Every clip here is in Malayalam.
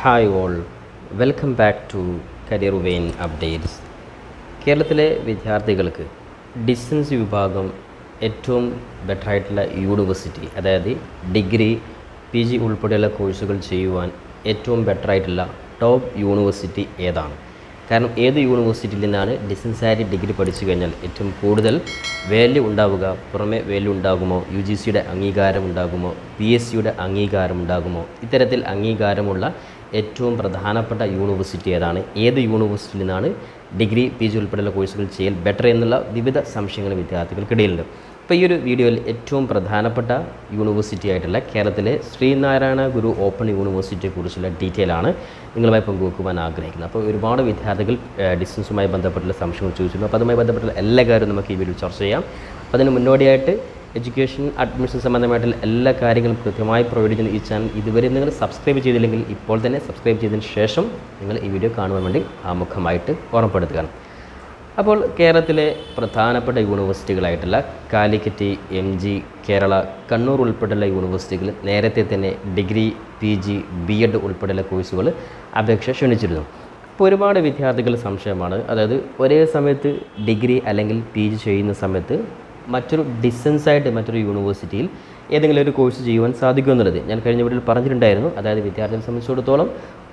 Hi all, welcome back to career vein updates. കേരളത്തിലെ വിദ്യാർത്ഥികൾക്ക് ഡിസ്റ്റൻസ് വിഭാഗം ഏറ്റവും ബെറ്ററായിട്ടുള്ള യൂണിവേഴ്സിറ്റി, അതായത് ഡിഗ്രി PG ഉൾപ്പെടെയുള്ള കോഴ്സുകൾ ചെയ്യുവാൻ ഏറ്റവും ബെറ്ററായിട്ടുള്ള ടോപ്പ് യൂണിവേഴ്സിറ്റി ഏതാണ്? കാരണം ഏത് യൂണിവേഴ്സിറ്റിയിൽ നിന്നാണ് ഡിസ്റ്റൻസായിട്ട് ഡിഗ്രി പഠിച്ചു കഴിഞ്ഞാൽ ഏറ്റവും കൂടുതൽ വാല്യൂ ഉണ്ടാവുക? പുറമെ വാല്യൂ ഉണ്ടാകുമോ? UGCയുടെ അംഗീകാരം ഉണ്ടാകുമോ? PSCയുടെ അംഗീകാരം ഉണ്ടാകുമോ? ഇത്തരത്തിൽ അംഗീകാരമുള്ള ഏറ്റവും പ്രധാനപ്പെട്ട യൂണിവേഴ്സിറ്റി ഏതാണ്? ഏത് യൂണിവേഴ്സിറ്റിയിൽ നിന്നാണ് ഡിഗ്രി PG ഉൾപ്പെടെയുള്ള കോഴ്സുകൾ ചെയ്യൽ ബെറ്റർ എന്നുള്ള വിവിധ സംശയങ്ങൾ വിദ്യാർത്ഥികൾക്കിടയിലുണ്ട്. അപ്പോൾ ഈ ഒരു വീഡിയോയിൽ ഏറ്റവും പ്രധാനപ്പെട്ട യൂണിവേഴ്സിറ്റി ആയിട്ടുള്ള കേരളത്തിലെ ശ്രീനാരായണ ഗുരു ഓപ്പൺ യൂണിവേഴ്സിറ്റിയെക്കുറിച്ചുള്ള ഡീറ്റെയിൽ ആണ് നിങ്ങളുമായി പങ്കുവെക്കുവാൻ ആഗ്രഹിക്കുന്നത്. അപ്പോൾ ഒരുപാട് വിദ്യാർത്ഥികൾ ഡിസ്റ്റൻസുമായി ബന്ധപ്പെട്ടുള്ള സംശയങ്ങൾ ചോദിച്ചിരുന്നു. അപ്പോൾ അതുമായി ബന്ധപ്പെട്ടുള്ള എല്ലാ കാര്യവും നമുക്ക് ഈ വീഡിയോ ചർച്ച ചെയ്യാം. അപ്പോൾ അതിന് മുന്നോടിയായിട്ട് എഡ്യൂക്കേഷൻ അഡ്മിഷൻ സംബന്ധമായിട്ടുള്ള എല്ലാ കാര്യങ്ങളും കൃത്യമായി പ്രൊവൈഡ് ചെയ്യുന്ന ഈ ചാനൽ ഇതുവരെ നിങ്ങൾ സബ്സ്ക്രൈബ് ചെയ്തില്ലെങ്കിൽ ഇപ്പോൾ തന്നെ സബ്സ്ക്രൈബ് ചെയ്തതിന് ശേഷം നിങ്ങൾ ഈ വീഡിയോ കാണുവാൻ വേണ്ടി ആമുഖമായിട്ട് ഓർമ്മപ്പെടുത്തുക. അപ്പോൾ കേരളത്തിലെ പ്രധാനപ്പെട്ട യൂണിവേഴ്സിറ്റികളായിട്ടുള്ള കാലിക്കറ്റ്, MG, കേരള, കണ്ണൂർ ഉൾപ്പെടെയുള്ള യൂണിവേഴ്സിറ്റികൾ നേരത്തെ തന്നെ ഡിഗ്രി PG B.Ed ഉൾപ്പെടെയുള്ള കോഴ്സുകൾ അപേക്ഷ ക്ഷണിച്ചിരുന്നു. അപ്പോൾ ഒരുപാട് വിദ്യാർത്ഥികൾ സംശയമാണ്, അതായത് ഒരേ സമയത്ത് ഡിഗ്രി അല്ലെങ്കിൽ PG ചെയ്യുന്ന സമയത്ത് മറ്റൊരു ഡിസ്റ്റൻസായിട്ട് മറ്റൊരു യൂണിവേഴ്സിറ്റിയിൽ ഏതെങ്കിലും ഒരു കോഴ്സ് ചെയ്യുവാൻ സാധിക്കുമെന്നുള്ളത് ഞാൻ കഴിഞ്ഞ വീഡിയോയിൽ പറഞ്ഞിട്ടുണ്ടായിരുന്നു. അതായത് വിദ്യാർത്ഥികളെ സംബന്ധിച്ചിടത്തോളം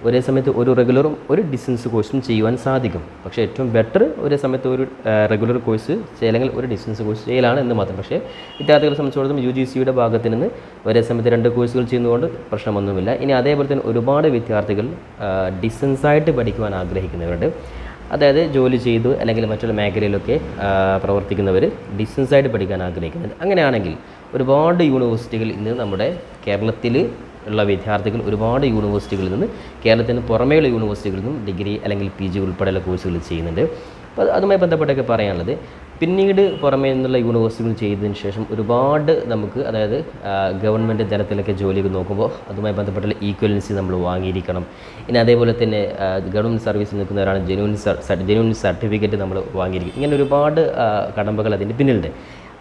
ഒരേ സമയത്ത് ഒരു റെഗുലറും ഒരു ഡിസ്റ്റൻസ് കോഴ്സും ചെയ്യുവാൻ സാധിക്കും. പക്ഷേ ഏറ്റവും ബെറ്റർ ഒരേ സമയത്ത് ഒരു റെഗുലർ കോഴ്സ് അല്ലെങ്കിൽ ഒരു ഡിസ്റ്റൻസ് കോഴ്സ് ചെയ്യലാണ് എന്ന് മാത്രം. പക്ഷേ വിദ്യാർത്ഥികളെ സംബന്ധിച്ചിടത്തോളം UGCയുടെ ഭാഗത്ത് നിന്ന് ഒരേ സമയത്ത് 2 കോഴ്സുകൾ ചെയ്യുന്നതുകൊണ്ട് പ്രശ്നമൊന്നുമില്ല. ഇനി അതേപോലെ തന്നെ ഒരുപാട് വിദ്യാർത്ഥികൾ ഡിസ്റ്റൻസായിട്ട് പഠിക്കുവാൻ ആഗ്രഹിക്കുന്നവരുണ്ട്. അതായത് ജോലി ചെയ്തു അല്ലെങ്കിൽ മറ്റുള്ള മേഖലയിലൊക്കെ പ്രവർത്തിക്കുന്നവർ ഡിസ്റ്റൻസായിട്ട് പഠിക്കാൻ ആഗ്രഹിക്കുന്നുണ്ട്. അങ്ങനെയാണെങ്കിൽ ഒരുപാട് യൂണിവേഴ്സിറ്റികൾ ഇന്ന് നമ്മുടെ കേരളത്തിൽ ഉള്ള വിദ്യാർത്ഥികൾ ഒരുപാട് യൂണിവേഴ്സിറ്റികളിൽ നിന്ന്, കേരളത്തിന് പുറമേയുള്ള യൂണിവേഴ്സിറ്റികളിൽ നിന്നും ഡിഗ്രി അല്ലെങ്കിൽ PG ഉൾപ്പെടെയുള്ള കോഴ്സുകൾ ചെയ്യുന്നുണ്ട്. അപ്പോൾ അതുമായി ബന്ധപ്പെട്ടൊക്കെ പറയാനുള്ളത്, പിന്നീട് പുറമേ നിന്നുള്ള യൂണിവേഴ്സിറ്റികൾ ചെയ്തതിന് ശേഷം ഒരുപാട് നമുക്ക്, അതായത് ഗവൺമെൻറ് തലത്തിലൊക്കെ ജോലിയൊക്കെ നോക്കുമ്പോൾ അതുമായി ബന്ധപ്പെട്ടുള്ള ഈക്വലൻസി നമ്മൾ വാങ്ങിയിരിക്കണം. ഇനി അതേപോലെ തന്നെ ഗവൺമെൻറ് സർവീസിൽ നിൽക്കുന്നവരാണ് ജെന്യൂൻ സർട്ടിഫിക്കറ്റ് നമ്മൾ വാങ്ങിയിരിക്കും. ഇങ്ങനെ ഒരുപാട് കടമ്പകൾ അതിൻ്റെ പിന്നിലുണ്ട്.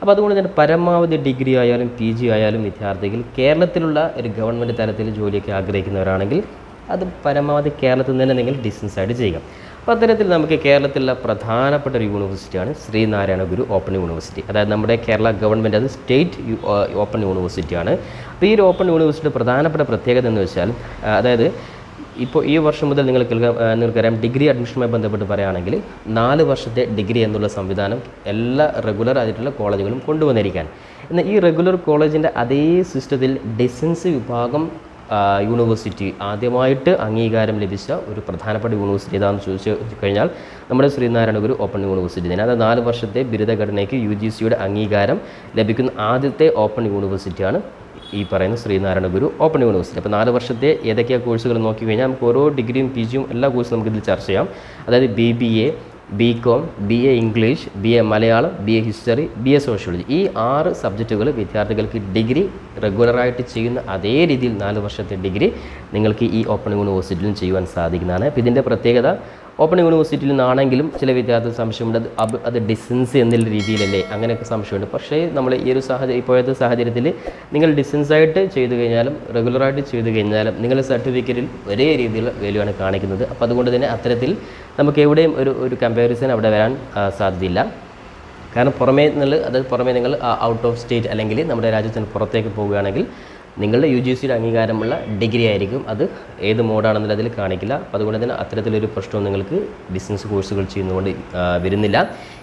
അപ്പോൾ അതുകൊണ്ട് തന്നെ പരമാവധി ഡിഗ്രി ആയാലും PG ആയാലും വിദ്യാർത്ഥികൾ കേരളത്തിലുള്ള ഒരു ഗവൺമെൻറ് തലത്തിൽ ജോലിയൊക്കെ ആഗ്രഹിക്കുന്നവരാണെങ്കിൽ അത് പരമാവധി കേരളത്തിൽ നിന്ന് തന്നെ നിങ്ങൾ ഡിസ്റ്റൻസായിട്ട് ചെയ്യുക. അപ്പോൾ അത്തരത്തിൽ നമുക്ക് കേരളത്തിലുള്ള പ്രധാനപ്പെട്ട ഒരു യൂണിവേഴ്സിറ്റിയാണ് ശ്രീനാരായണ ഗുരു ഓപ്പൺ യൂണിവേഴ്സിറ്റി. അതായത് നമ്മുടെ കേരള ഗവൺമെൻറ്, അത് സ്റ്റേറ്റ് ഓപ്പൺ യൂണിവേഴ്സിറ്റിയാണ്. അപ്പോൾ ഈ ഒരു ഓപ്പൺ യൂണിവേഴ്സിറ്റിയുടെ പ്രധാനപ്പെട്ട പ്രത്യേകത എന്ന് വെച്ചാൽ, അതായത് ഇപ്പോൾ ഈ വർഷം മുതൽ നിങ്ങൾക്കറിയാം, ഡിഗ്രി അഡ്മിഷനുമായി ബന്ധപ്പെട്ട് പറയുകയാണെങ്കിൽ 4 വർഷത്തെ ഡിഗ്രി എന്നുള്ള സംവിധാനം എല്ലാ റെഗുലർ ആയിട്ടുള്ള കോളേജുകളും കൊണ്ടുവന്നിരിക്കാൻ. എന്നാൽ ഈ റെഗുലർ കോളേജിൻ്റെ അതേ സിസ്റ്റത്തിൽ ഡിസ്റ്റൻസ് വിഭാഗം യൂണിവേഴ്സിറ്റി ആദ്യമായിട്ട് അംഗീകാരം ലഭിച്ച ഒരു പ്രധാനപ്പെട്ട യൂണിവേഴ്സിറ്റി ഏതാണെന്ന് ചോദിച്ചു കഴിഞ്ഞാൽ നമ്മുടെ ശ്രീനാരായണ ഗുരു ഓപ്പൺ യൂണിവേഴ്സിറ്റി തന്നെ. അത് 4 വർഷത്തെ ബിരുദഘടനയ്ക്ക് UGCയുടെ അംഗീകാരം ലഭിക്കുന്ന ആദ്യത്തെ ഓപ്പൺ യൂണിവേഴ്സിറ്റിയാണ് ഈ പറയുന്ന ശ്രീനാരായണ ഗുരു ഓപ്പൺ യൂണിവേഴ്സിറ്റി. അപ്പോൾ 4 വർഷത്തെ ഏതൊക്കെയാണ് കോഴ്സുകൾ നോക്കി കഴിഞ്ഞാൽ നമുക്ക് ഓരോ ഡിഗ്രിയും PGയും എല്ലാ കോഴ്സും നമുക്കിതിൽ ചർച്ച ചെയ്യാം. അതായത് BBA, BCom, BA English, BA Malayalam, BA history, BA sociology, ഈ 6 സബ്ജക്റ്റുകൾ വിദ്യാർത്ഥികൾക്ക് ഡിഗ്രി റെഗുലറായിട്ട് ചെയ്യുന്ന അതേ രീതിയിൽ 4 വർഷത്തെ ഡിഗ്രി നിങ്ങൾക്ക് ഈ ഓപ്പൺ യൂണിവേഴ്സിറ്റിയിലും ചെയ്യുവാൻ സാധിക്കുന്നതാണ്. അപ്പോൾ ഇതിൻ്റെ പ്രത്യേകത, ഓപ്പൺ യൂണിവേഴ്സിറ്റിയിൽ നിന്നാണെങ്കിലും ചില വിദ്യാർത്ഥികൾ സംശയമുണ്ട്, അത് ഡിസ്റ്റൻസ് എന്നുള്ള രീതിയിലല്ലേ, അങ്ങനെയൊക്കെ സംശയമുണ്ട്. പക്ഷേ നമ്മൾ ഈ ഒരു ഇപ്പോഴത്തെ സാഹചര്യത്തിൽ നിങ്ങൾ ഡിസ്റ്റൻസായിട്ട് ചെയ്തു കഴിഞ്ഞാലും റെഗുലറായിട്ട് ചെയ്തു കഴിഞ്ഞാലും നിങ്ങളുടെ സർട്ടിഫിക്കറ്റിൽ ഒരേ രീതിയിലുള്ള വാല്യൂ ആണ് കാണിക്കുന്നത്. അപ്പോൾ അതുകൊണ്ട് തന്നെ അത്തരത്തിൽ നമുക്ക് എവിടെയും ഒരു കമ്പാരിസൺ അവിടെ വരാൻ സാധ്യതയില്ല. കാരണം പുറമേ നിങ്ങൾ ഔട്ട് ഓഫ് സ്റ്റേറ്റ് അല്ലെങ്കിൽ നമ്മുടെ രാജ്യത്തിന് പുറത്തേക്ക് പോവുകയാണെങ്കിൽ നിങ്ങളുടെ UGCയുടെ അംഗീകാരമുള്ള ഡിഗ്രി ആയിരിക്കും, അത് ഏത് മോഡാണെന്നുള്ള അതിൽ കാണിക്കില്ല. അപ്പോൾ അതുകൊണ്ട് തന്നെ അത്തരത്തിലൊരു പ്രശ്നവും നിങ്ങൾക്ക് ഡിസ്റ്റൻസ് കോഴ്സുകൾ ചെയ്യുന്നതുകൊണ്ട് വരുന്നില്ല.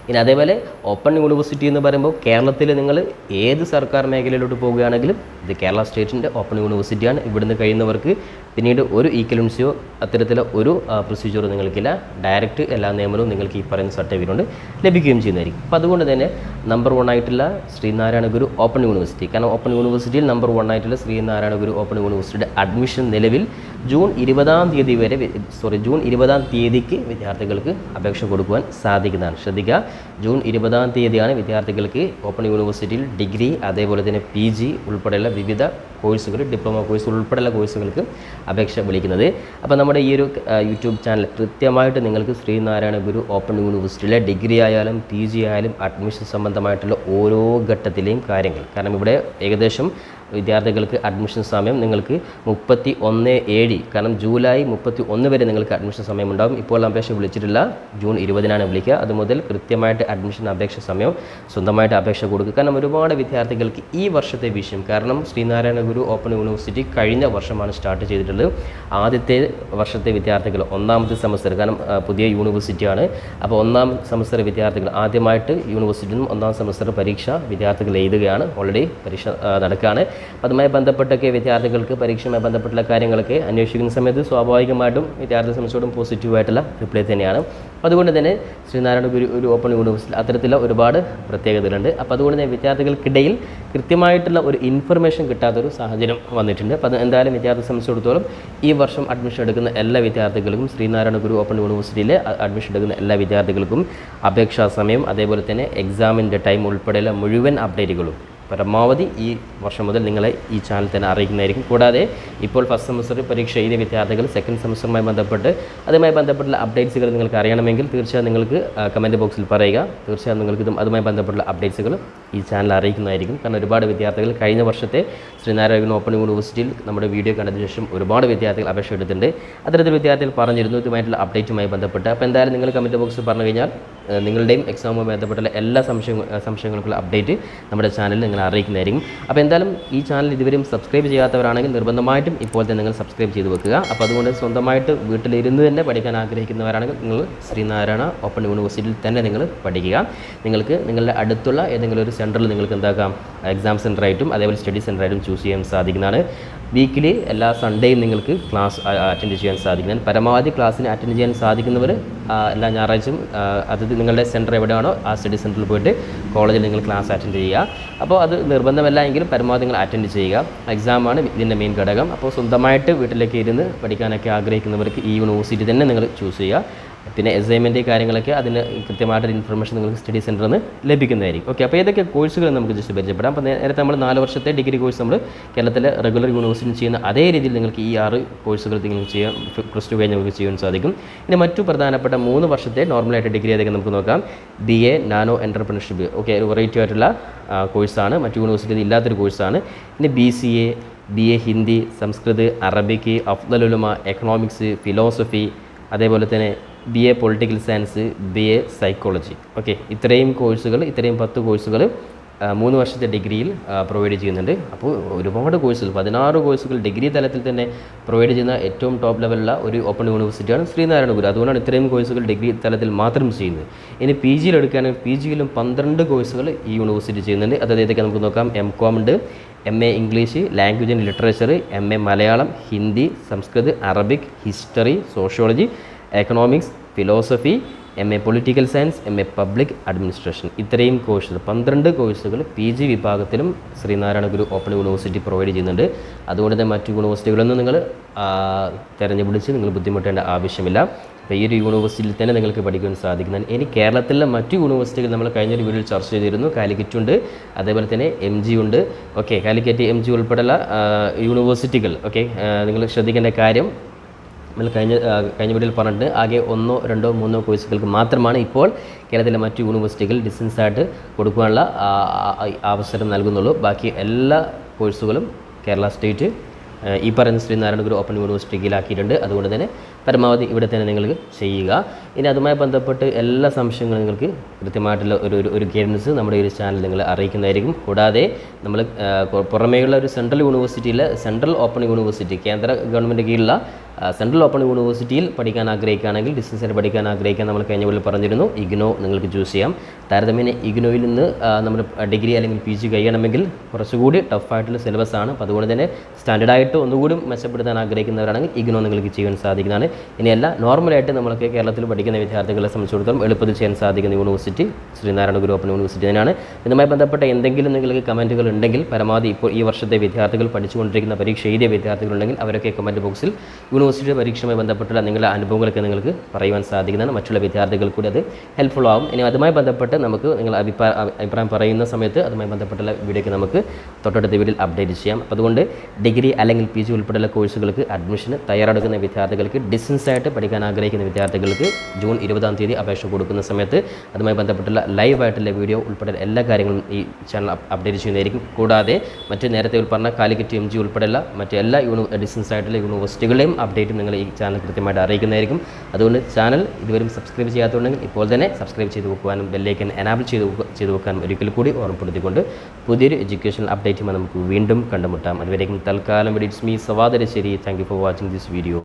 ഇനി അതേപോലെ ഓപ്പൺ യൂണിവേഴ്സിറ്റി എന്ന് പറയുമ്പോൾ കേരളത്തിൽ നിങ്ങൾ ഏത് സർക്കാർ മേഖലയിലോട്ട് പോവുകയാണെങ്കിലും ഇത് കേരള സ്റ്റേറ്റിൻ്റെ ഓപ്പൺ യൂണിവേഴ്സിറ്റിയാണ്. ഇവിടുന്ന് കഴിയുന്നവർക്ക് പിന്നീട് ഒരു ഈക്വലൻസിയോ അത്തരത്തിലുള്ള ഒരു പ്രൊസീജിയറോ നിങ്ങൾക്കില്ല. ഡയറക്റ്റ് എല്ലാ നിയമനവും നിങ്ങൾക്ക് ഈ പറയുന്ന സർട്ടിഫിക്കറ്റ് കൊണ്ട് ലഭിക്കുകയും ചെയ്യുന്നതായിരിക്കും. അപ്പോൾ അതുകൊണ്ട് തന്നെ നമ്പർ 1 ആയിട്ടുള്ള ശ്രീനാരായണ ഗുരു ഓപ്പൺ യൂണിവേഴ്സിറ്റി, കാരണം ഓപ്പൺ യൂണിവേഴ്സിറ്റിയിൽ നമ്പർ 1 ആയിട്ടുള്ള ശ്രീനാരായണ ഗുരു ഓപ്പൺ യൂണിവേഴ്സിറ്റിയുടെ അഡ്മിഷൻ നിലവിൽ ജൂൺ 20 തീയതിക്ക് വിദ്യാർത്ഥികൾക്ക് അപേക്ഷ കൊടുക്കുവാൻ സാധിക്കുന്നതാണ്. ശ്രദ്ധിക്കുക, ജൂൺ 20 വിദ്യാർത്ഥികൾക്ക് ഓപ്പൺ യൂണിവേഴ്സിറ്റിയിൽ ഡിഗ്രി അതേപോലെ തന്നെ PG ഉൾപ്പെടെയുള്ള വിവിധ കോഴ്സുകൾ, ഡിപ്ലോമ കോഴ്സ് ഉൾപ്പെടെയുള്ള കോഴ്സുകൾക്ക് അപേക്ഷ വിളിക്കുന്നത്. അപ്പോൾ നമ്മുടെ ഈ ഒരു യൂട്യൂബ് ചാനൽ കൃത്യമായിട്ട് നിങ്ങൾക്ക് ശ്രീനാരായണ ഗുരു ഓപ്പൺ യൂണിവേഴ്സിറ്റിയിലെ ഡിഗ്രി ആയാലും PG ആയാലും അഡ്മിഷൻ സംബന്ധമായിട്ടുള്ള ഓരോ ഘട്ടത്തിലെയും കാര്യങ്ങൾ, കാരണം ഇവിടെ ഏകദേശം വിദ്യാർത്ഥികൾക്ക് അഡ്മിഷൻ സമയം നിങ്ങൾക്ക് 31/7, കാരണം ജൂലൈ 31 വരെ നിങ്ങൾക്ക് അഡ്മിഷൻ സമയം ഉണ്ടാകും. ഇപ്പോൾ അപേക്ഷ വിളിച്ചിട്ടില്ല, ജൂൺ 20 വിളിക്കുക. അതുമുതൽ കൃത്യമായിട്ട് അഡ്മിഷൻ അപേക്ഷ സമയം സ്വന്തമായിട്ട് അപേക്ഷ കൊടുക്കുക. കാരണം ഒരുപാട് വിദ്യാർത്ഥികൾക്ക് ഈ വർഷത്തെ വിഷയം, കാരണം ശ്രീനാരായണ ഗുരു ഓപ്പൺ യൂണിവേഴ്സിറ്റി കഴിഞ്ഞ വർഷമാണ് സ്റ്റാർട്ട് ചെയ്തിട്ടുള്ളത്. ആദ്യത്തെ വർഷത്തെ വിദ്യാർത്ഥികൾ ഒന്നാമത്തെ സെമസ്റ്റർ, കാരണം പുതിയ യൂണിവേഴ്സിറ്റിയാണ്, അപ്പോൾ ഒന്നാം സെമസ്റ്റർ വിദ്യാർത്ഥികൾ ആദ്യമായിട്ട് യൂണിവേഴ്സിറ്റിയിൽ നിന്നും ഒന്നാം സെമസ്റ്റർ പരീക്ഷ വിദ്യാർത്ഥികൾ എഴുതുകയാണ്. ഓൾറെഡി പരീക്ഷ നടക്കുകയാണ്. അതുമായി ബന്ധപ്പെട്ടൊക്കെ വിദ്യാർത്ഥികൾക്ക് പരീക്ഷയുമായി ബന്ധപ്പെട്ടുള്ള കാര്യങ്ങളൊക്കെ അന്വേഷിക്കുന്ന സമയത്ത് സ്വാഭാവികമായിട്ടും വിദ്യാർത്ഥിയെ സംബന്ധിച്ചോടും പോസിറ്റീവായിട്ടുള്ള റിപ്ലൈ തന്നെയാണ്. അതുകൊണ്ട് തന്നെ ശ്രീനാരായണ ഗുരു ഒരു ഓപ്പൺ യൂണിവേഴ്സിറ്റി അത്തരത്തിലുള്ള ഒരുപാട് പ്രത്യേകതകളുണ്ട്. അപ്പോൾ അതുകൊണ്ട് തന്നെ വിദ്യാർത്ഥികൾക്കിടയിൽ കൃത്യമായിട്ടുള്ള ഒരു ഇൻഫർമേഷൻ കിട്ടാത്തൊരു സാഹചര്യം വന്നിട്ടുണ്ട്. അപ്പോൾ അത് എന്തായാലും വിദ്യാർത്ഥിയെ സംബന്ധിച്ചിടത്തോളം ഈ വർഷം അഡ്മിഷൻ എടുക്കുന്ന എല്ലാ വിദ്യാർത്ഥികൾക്കും, ശ്രീനാരായണ ഗുരു ഓപ്പൺ യൂണിവേഴ്സിറ്റിയിലെ അഡ്മിഷൻ എടുക്കുന്ന എല്ലാ വിദ്യാർത്ഥികൾക്കും അപേക്ഷാ സമയം അതേപോലെ തന്നെ എക്സാമിൻ്റെ ടൈം ഉൾപ്പെടെയുള്ള മുഴുവൻ അപ്ഡേറ്റുകളും പരമാവധി ഈ വർഷം മുതൽ നിങ്ങളെ ഈ ചാനൽ തന്നെ അറിയിക്കുന്നതായിരിക്കും. കൂടാതെ ഇപ്പോൾ ഫസ്റ്റ് സെമസ്റ്റർ പരീക്ഷ എഴുതിയ വിദ്യാർത്ഥികൾ സെക്കൻഡ് സെമസ്റ്ററുമായി ബന്ധപ്പെട്ട് അതുമായി ബന്ധപ്പെട്ടുള്ള അപ്ഡേറ്റ്സുകൾ നിങ്ങൾക്ക് അറിയണമെങ്കിൽ തീർച്ചയായും നിങ്ങൾക്ക് കമൻറ്റ് ബോക്സിൽ പറയുക. തീർച്ചയായും നിങ്ങൾക്ക് അതുമായി ബന്ധപ്പെട്ടുള്ള അപ്ഡേറ്റ്സുകൾ ഈ ചാനൽ അറിയിക്കുന്നതായിരിക്കും. കാരണം ഒരുപാട് വിദ്യാർത്ഥികൾ കഴിഞ്ഞ വർഷത്തെ ശ്രീനാരായണ ഓപ്പൺ യൂണിവേഴ്സിറ്റിയിൽ നമ്മുടെ വീഡിയോ കണ്ടതിന് ശേഷം ഒരുപാട് വിദ്യാർത്ഥികൾ അപേക്ഷ എടുത്തിട്ടുണ്ട്. അത്തരത്തിൽ വിദ്യാർത്ഥികൾ പറഞ്ഞിരുന്നു ഇതുമായിട്ടുള്ള അപ്ഡേറ്റുമായി ബന്ധപ്പെട്ട്. അപ്പോൾ എന്തായാലും നിങ്ങൾ കമൻറ്റ് ബോക്സിൽ പറഞ്ഞു കഴിഞ്ഞാൽ നിങ്ങളുടെയും എക്സാമുമായി ബന്ധപ്പെട്ടുള്ള എല്ലാ സംശയങ്ങൾക്കുള്ള അപ്ഡേറ്റ് നമ്മുടെ ചാനലിൽ നിങ്ങൾ അറിയിക്കുന്നതായിരിക്കും. അപ്പോൾ എന്തായാലും ഈ ചാനൽ ഇതുവരെയും സബ്സ്ക്രൈബ് ചെയ്യാത്തവരാണെങ്കിൽ നിർബന്ധമായിട്ടും ഇപ്പോൾ തന്നെ നിങ്ങൾ സബ്സ്ക്രൈബ് ചെയ്ത് വെക്കുക. അപ്പോൾ അതുകൊണ്ട് സ്വന്തമായിട്ട് വീട്ടിലിരുന്ന് തന്നെ പഠിക്കാൻ ആഗ്രഹിക്കുന്നവരാണെങ്കിൽ നിങ്ങൾ ശ്രീനാരായണ ഓപ്പൺ യൂണിവേഴ്സിറ്റിയിൽ തന്നെ നിങ്ങൾ പഠിക്കുക. നിങ്ങൾക്ക് നിങ്ങളുടെ അടുത്തുള്ള ഏതെങ്കിലും ഒരു സെൻറ്ററിൽ നിങ്ങൾക്ക് എന്താക്കാം എക്സാം സെൻ്ററായിട്ടും അതേപോലെ സ്റ്റഡി സെൻ്ററായിട്ടും ചൂസ് ചെയ്യാൻ സാധിക്കുന്നതാണ്. വീക്കിലി എല്ലാ സൺഡേയും നിങ്ങൾക്ക് ക്ലാസ് അറ്റൻഡ് ചെയ്യാൻ സാധിക്കുന്നതാണ്. പരമാവധി ക്ലാസ്സിന് അറ്റൻഡ് ചെയ്യാൻ സാധിക്കുന്നവർ എല്ലാ ഞായറാഴ്ചയും അത് നിങ്ങളുടെ സെൻറ്റർ എവിടെയാണോ ആ സ്റ്റഡി സെൻറ്ററിൽ പോയിട്ട് കോളേജിൽ നിങ്ങൾ ക്ലാസ് അറ്റൻഡ് ചെയ്യുക. അപ്പോൾ അത് നിർബന്ധമല്ല എങ്കിലും പരമാവധി നിങ്ങൾ അറ്റൻഡ് ചെയ്യുക. എക്സാമാണ് ഇതിൻ്റെ മെയിൻ ഘടകം. അപ്പോൾ സ്വന്തമായിട്ട് വീട്ടിലേക്ക് ഇരുന്ന് പഠിക്കാനൊക്കെ ആഗ്രഹിക്കുന്നവർക്ക് ഈ യൂണിവേഴ്സിറ്റി തന്നെ നിങ്ങൾ ചൂസ് ചെയ്യുക. പിന്നെ അസൈൻമെൻറ്റ് കാര്യങ്ങളൊക്കെ അതിന് കൃത്യമായിട്ടൊരു ഇൻഫർമേഷൻ നിങ്ങൾക്ക് സ്റ്റഡി സെൻറ്ററിൽ നിന്ന് ലഭിക്കുന്നതായിരിക്കും. ഓക്കെ, അപ്പോൾ ഏതൊക്കെ കോഴ്സുകൾ നമുക്ക് ജസ്റ്റ് പരിചയപ്പെടാം. അപ്പോൾ നേരത്തെ നമ്മൾ 4 വർഷത്തെ ഡിഗ്രി കോഴ്സ് നമ്മൾ കേരളത്തിലെ റെഗുലർ യൂണിവേഴ്സിറ്റി ചെയ്യുന്ന അതേ രീതിയിൽ നിങ്ങൾക്ക് ഈ 6 കോഴ്സുകൾ നിങ്ങൾക്ക് ചെയ്യാൻ +2 കഴിഞ്ഞ് നമുക്ക് ചെയ്യാൻ സാധിക്കും. ഇനി മറ്റു പ്രധാനപ്പെട്ട 3 വർഷത്തെ നോർമലായിട്ട് ഡിഗ്രി ഏതൊക്കെ നമുക്ക് നോക്കാം. BA നാനോ എൻ്റർപ്രണർഷിപ്പ്, ഓക്കെ, ഒരു വെറൈറ്റി ആയിട്ടുള്ള കോഴ്സാണ്, മറ്റു യൂണിവേഴ്സിറ്റിയിൽ ഇല്ലാത്തൊരു കോഴ്സാണ്. ഇനി BCA, BA Hindi, Sanskrit, Arabic, Afzal Ulama, economics, philosophy, അതേപോലെ തന്നെ BA political science, BA psychology. Okay, ഇത്രയും 10 കോഴ്സുകൾ 3 വർഷത്തെ ഡിഗ്രിയിൽ പ്രൊവൈഡ് ചെയ്യുന്നുണ്ട്. അപ്പോൾ ഒരുപാട് കോഴ്സുകൾ 16 കോഴ്സുകൾ ഡിഗ്രി തലത്തിൽ തന്നെ പ്രൊവൈഡ് ചെയ്യുന്ന ഏറ്റവും ടോപ്പ് ലെവലുള്ള ഒരു ഓപ്പൺ യൂണിവേഴ്സിറ്റിയാണ് ശ്രീനാരായണ ഗുരു. അതുകൊണ്ടാണ് ഇത്രയും കോഴ്സുകൾ ഡിഗ്രി തലത്തിൽ മാത്രം ചെയ്യുന്നത്. ഇനി PG എടുക്കുകയാണെങ്കിൽ PGയിലും 12 കോഴ്സുകൾ ഈ യൂണിവേഴ്സിറ്റി ചെയ്യുന്നുണ്ട്. അതായത് ഏതൊക്കെ നമുക്ക് നോക്കാം. MCOM ഉണ്ട്, MA English, language and literature, MA Malayalam, Hindi, Sanskrit, Arabic, history, sociology, economics, philosophy, MA political science, MA public administration. ഇത്രയും കോഴ്സുകൾ 12 കോഴ്സുകൾ PG വിഭാഗത്തിലും ശ്രീനാരായണ ഗുരു ഓപ്പൺ യൂണിവേഴ്സിറ്റി പ്രൊവൈഡ് ചെയ്യുന്നുണ്ട്. അതുകൊണ്ട് തന്നെ മറ്റു യൂണിവേഴ്സിറ്റികളൊന്നും നിങ്ങൾ തിരഞ്ഞുപിടിച്ച് നിങ്ങൾ ബുദ്ധിമുട്ടേണ്ട ആവശ്യമില്ല. അപ്പോൾ ഈ ഒരു യൂണിവേഴ്സിറ്റിയിൽ തന്നെ നിങ്ങൾക്ക് പഠിക്കാൻ സാധിക്കുന്നതാണ്. ഇനി കേരളത്തിലെ മറ്റു യൂണിവേഴ്സിറ്റികൾ നമ്മൾ കഴിഞ്ഞൊരു വീഡിയോയിൽ ചർച്ച ചെയ്തിരുന്നു. കാലിക്കറ്റ് ഉണ്ട്, അതേപോലെ തന്നെ MG ഉണ്ട്. ഓക്കെ, കാലിക്കറ്റ് MG ഉൾപ്പെടെയുള്ള യൂണിവേഴ്സിറ്റികൾ ഓക്കെ നിങ്ങൾ ശ്രദ്ധിക്കേണ്ട കാര്യം നമ്മൾ കഴിഞ്ഞ വീഡിയോയിൽ പറഞ്ഞിട്ട് ആകെ 1, 2, 3 കോഴ്സുകൾക്ക് മാത്രമാണ് ഇപ്പോൾ കേരളത്തിലെ മറ്റു യൂണിവേഴ്സിറ്റികൾ ഡിസ്റ്റൻസായിട്ട് കൊടുക്കാനുള്ള അവസരം നൽകുന്നുള്ളൂ. ബാക്കി എല്ലാ കോഴ്സുകളും കേരള സ്റ്റേറ്റ് ഈ പറയുന്ന ശ്രീനാരായണ ഗുരു ഓപ്പൺ യൂണിവേഴ്സിറ്റി കീഴിലാക്കിയിട്ടുണ്ട്. അതുകൊണ്ട് തന്നെ പരമാവധി ഇവിടെ തന്നെ നിങ്ങൾക്ക് ചെയ്യുക. ഇനി അതുമായി ബന്ധപ്പെട്ട് എല്ലാ സംശയങ്ങളും നിങ്ങൾക്ക് കൃത്യമായിട്ടുള്ള ഒരു ഗൈഡൻസ് നമ്മുടെ ഈ ഒരു ചാനൽ നിങ്ങളെ അറിയിക്കുന്നതായിരിക്കും. കൂടാതെ നമ്മൾ പുറമേയുള്ള ഒരു സെൻട്രൽ യൂണിവേഴ്സിറ്റിയിലെ സെൻട്രൽ ഓപ്പൺ യൂണിവേഴ്സിറ്റി കേന്ദ്ര ഗവൺമെൻറ് കീഴിലുള്ള സെൻട്രൽ ഓപ്പൺ യൂണിവേഴ്സിറ്റിയിൽ പഠിക്കാൻ ആഗ്രഹിക്കുകയാണെങ്കിൽ ഡിസ്റ്റൻസായിട്ട് പഠിക്കാൻ ആഗ്രഹിക്കാൻ നമ്മൾ കഴിഞ്ഞ വീട്ടിൽ പറഞ്ഞിരുന്നു. ഇഗ്നോ നിങ്ങൾക്ക് ചൂസ് ചെയ്യാം. താരതമ്യേന ഇഗ്നോയിൽ നിന്ന് നമ്മൾ ഡിഗ്രി അല്ലെങ്കിൽ PG കഴിയണമെങ്കിൽ കുറച്ചുകൂടി ടഫായിട്ടുള്ള സിലബസ് ആണ്. അപ്പോൾ അതുകൊണ്ട് തന്നെ സ്റ്റാൻഡേർഡായിട്ട് ഒന്നുകൂടി മെച്ചപ്പെടുത്താൻ ആഗ്രഹിക്കുന്നവരാണെങ്കിൽ ഇഗ്നോ നിങ്ങൾക്ക് ചെയ്യാൻ സാധിക്കുന്നതാണ്. ഇനിയല്ല നോർമലായിട്ട് നമ്മൾക്ക് കേരളത്തിൽ പഠിക്കുന്ന വിദ്യാർത്ഥികളെ സംബന്ധിച്ചിടത്തോളം എളുപ്പത്തിൽ ചെയ്യാൻ സാധിക്കുന്ന യൂണിവേഴ്സിറ്റി ശ്രീനാരായണ ഗുരു ഓപ്പൺ യൂണിവേഴ്സിറ്റി തന്നെയാണ്. ഇതുമായി ബന്ധപ്പെട്ട എന്തെങ്കിലും നിങ്ങൾക്ക് കമൻറ്റുകൾ ഉണ്ടെങ്കിൽ പരമാവധി ഇപ്പോൾ ഈ വർഷത്തെ വിദ്യാർത്ഥികൾ പഠിച്ചുകൊണ്ടിരിക്കുന്ന പരീക്ഷ എഴുതിയ വിദ്യാർത്ഥികളുണ്ടെങ്കിൽ അവരൊക്കെ കമൻറ്റ് ബോക്സിൽ യൂണിവേഴ്സിറ്റി പരീക്ഷയുമായി ബന്ധപ്പെട്ടുള്ള നിങ്ങളുടെ അനുഭവങ്ങളൊക്കെ നിങ്ങൾക്ക് പറയുവാൻ സാധിക്കുന്നതാണ്. മറ്റുള്ള വിദ്യാർത്ഥികൾ കൂടി അത് ഹെൽപ്ഫുൾ ആവും. ഇനി അതുമായി ബന്ധപ്പെട്ട് നമുക്ക് നിങ്ങൾ അഭിപ്രായം പറയുന്ന സമയത്ത് അതുമായി ബന്ധപ്പെട്ടുള്ള വീഡിയോയ്ക്ക് നമുക്ക് തൊട്ടടുത്ത വീഡിയോയിൽ അപ്ഡേറ്റ് ചെയ്യാം. അപ്പോൾ അതുകൊണ്ട് ഡിഗ്രി അല്ലെങ്കിൽ PG ഉൾപ്പെടെയുള്ള കോഴ്സുകൾക്ക് അഡ്മിഷന് തയ്യാറെടുക്കുന്ന വിദ്യാർത്ഥികൾക്ക് ഡിസ്റ്റൻസ് ആയിട്ട് പഠിക്കാൻ ആഗ്രഹിക്കുന്ന വിദ്യാർത്ഥികൾക്ക് ജൂൺ 20-ാം തീയതി അപേക്ഷ കൊടുക്കുന്ന സമയത്ത് അതുമായി ബന്ധപ്പെട്ടുള്ള ലൈവായിട്ടുള്ള വീഡിയോ ഉൾപ്പെടെ എല്ലാ കാര്യങ്ങളും ഈ ചാനൽ അപ്ഡേറ്റ് ചെയ്യുന്നതായിരിക്കും. കൂടാതെ മറ്റ് നേരത്തെ പറഞ്ഞ കാലിക്കറ്റ് MG ഉൾപ്പെടെയുള്ള മറ്റെല്ലാ ഡിസ്റ്റൻസ് ആയിട്ടുള്ള യൂണിവേഴ്സിറ്റികളെയും അപ്ഡേറ്റും നിങ്ങൾ ഈ ചാനൽ കൃത്യമായിട്ട് അറിയിക്കുന്നതായിരിക്കും. അതുകൊണ്ട് ചാനൽ ഇതുവരും സബ്സ്ക്രൈബ് ചെയ്യാത്തതുണ്ടെങ്കിൽ ഇപ്പോൾ തന്നെ സബ്സ്ക്രൈബ് ചെയ്ത് വെക്കുവാനും ബെല്ലൈക്കൻ എനാബിൾ ചെയ്ത് വെക്കാനും ഒരിക്കൽ കൂടി ഓർമ്മപ്പെടുത്തിക്കൊണ്ട് പുതിയൊരു എഡ്യൂക്കേഷണൽ അപ്ഡേറ്റുമായി നമുക്ക് വീണ്ടും കണ്ടുമുട്ടാം. അതുവരേക്കും തൽക്കാലം it's me Savadarasseri. Thank you for watching this video.